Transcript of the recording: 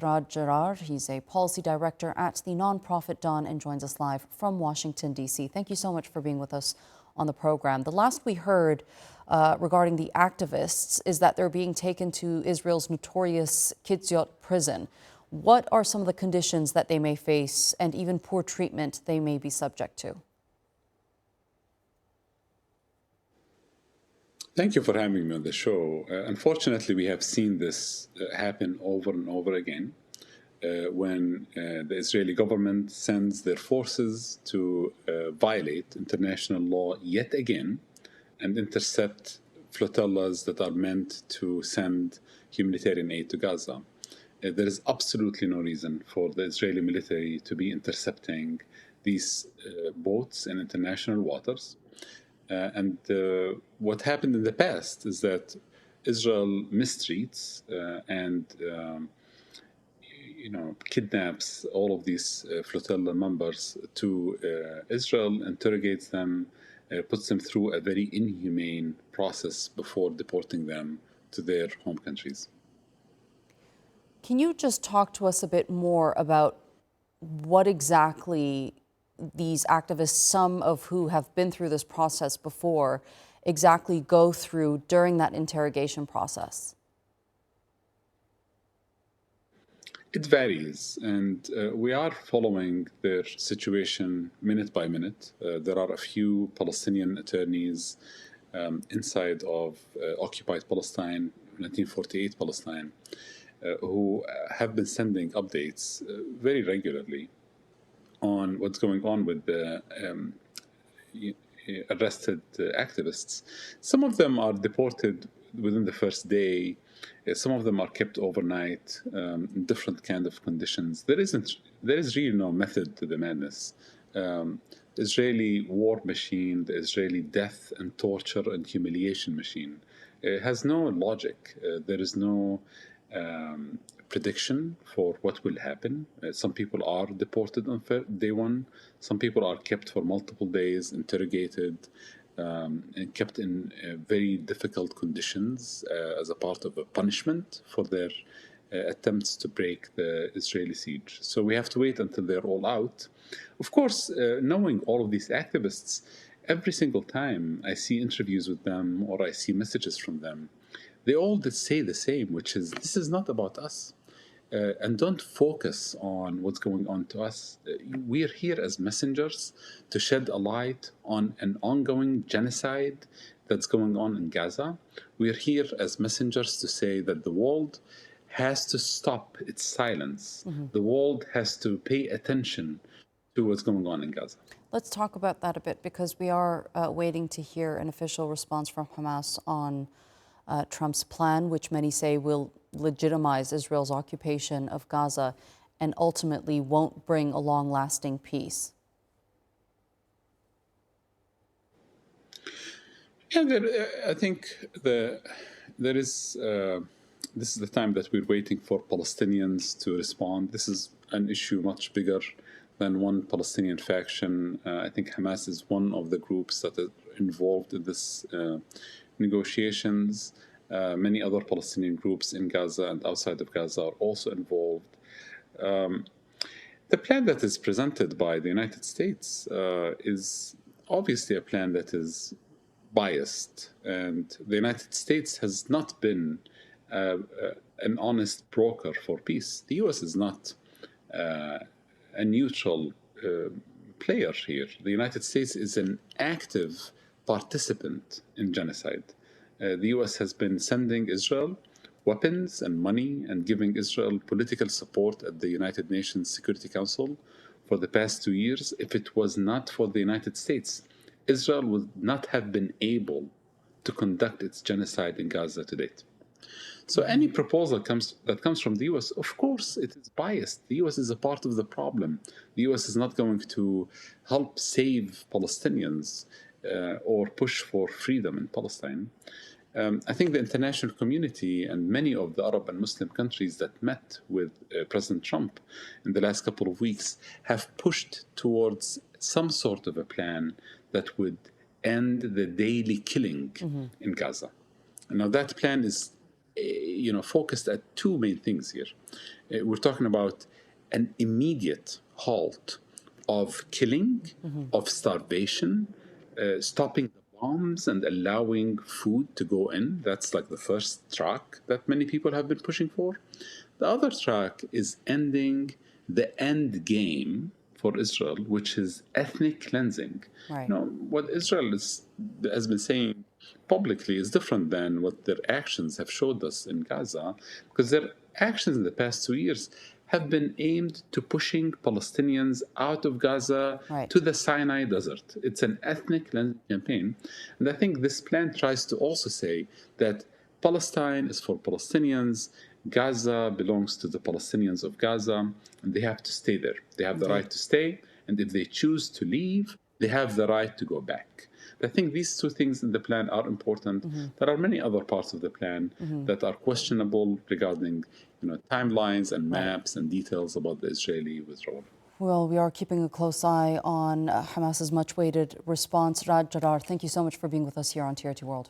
Raed Jarrar. He's a policy director at the nonprofit Dawn and joins us live from Washington, D.C. Thank you so much for being with us on the program. The last we heard regarding the activists is that they're being taken to Israel's notorious Ketziot prison. What are some of the conditions that they may face and even poor treatment they may be subject to? Thank you for having me on the show. Unfortunately, we have seen this happen over and over again when the Israeli government sends their forces to violate international law yet again and intercept flotillas that are meant to send humanitarian aid to Gaza. There is absolutely no reason for the Israeli military to be intercepting these boats in international waters. And what happened in the past is that Israel mistreats and kidnaps all of these flotilla members to Israel, interrogates them, puts them through a very inhumane process before deporting them to their home countries. Can you just talk to us a bit more about what exactly these activists, some of who have been through this process before, exactly go through during that interrogation process? It varies, and we are following their situation minute by minute. There are a few Palestinian attorneys inside of occupied Palestine, 1948 Palestine, who have been sending updates very regularly on what's going on with the arrested activists. Some of them are deported within the first day. Some of them are kept overnight in different kind of conditions. There is really no method to the madness. The Israeli war machine, the Israeli death and torture and humiliation machine, has no logic. There is no prediction for what will happen. Some people are deported on day one. Some people are kept for multiple days, interrogated, and kept in very difficult conditions as a part of a punishment for their attempts to break the Israeli siege. So we have to wait until they're all out. Of course, knowing all of these activists, every single time I see interviews with them or I see messages from them, they all say the same, which is, this is not about us. And don't focus on what's going on to us. We are here as messengers to shed a light on an ongoing genocide that's going on in Gaza. We are here as messengers to say that the world has to stop its silence. Mm-hmm. The world has to pay attention to what's going on in Gaza. Let's talk about that a bit, because we are waiting to hear an official response from Hamas on Trump's plan, which many say will legitimize Israel's occupation of Gaza and ultimately won't bring a long-lasting peace. Yeah, I think there is. This is the time that we're waiting for Palestinians to respond. This is an issue much bigger than one Palestinian faction. I think Hamas is one of the groups that are involved in this negotiations. Many other Palestinian groups in Gaza and outside of Gaza are also involved. The plan that is presented by the United States is obviously a plan that is biased, and the United States has not been an honest broker for peace. The U.S. is not a neutral player here. The United States is an active participant in genocide. The U.S. has been sending Israel weapons and money and giving Israel political support at the United Nations Security Council for the past 2 years. If it was not for the United States, Israel would not have been able to conduct its genocide in Gaza to date. So any proposal that comes from the U.S., of course, it is biased. The U.S. is a part of the problem. The U.S. is not going to help save Palestinians or push for freedom in Palestine. I think the international community and many of the Arab and Muslim countries that met with President Trump in the last couple of weeks have pushed towards some sort of a plan that would end the daily killing in Gaza. Now, that plan is focused at two main things here. We're talking about an immediate halt of killing, of starvation, stopping the bombs and allowing food to go in. That's like the first track that many people have been pushing for. The other track is ending the end game for Israel, which is ethnic cleansing. Right. What Israel has been saying publicly is different than what their actions have showed us in Gaza, because their actions in the past 2 years have been aimed to pushing Palestinians out of Gaza Right. to the Sinai Desert. It's an ethnic cleansing campaign. And I think this plan tries to also say that Palestine is for Palestinians, Gaza belongs to the Palestinians of Gaza, and they have to stay there. They have the right to stay, and if they choose to leave, they have the right to go back. I think these two things in the plan are important. There are many other parts of the plan that are questionable regarding timelines and maps and details about the Israeli withdrawal. Well, we are keeping a close eye on Hamas's much-awaited response. Raed Jarrar, thank you so much for being with us here on TRT World.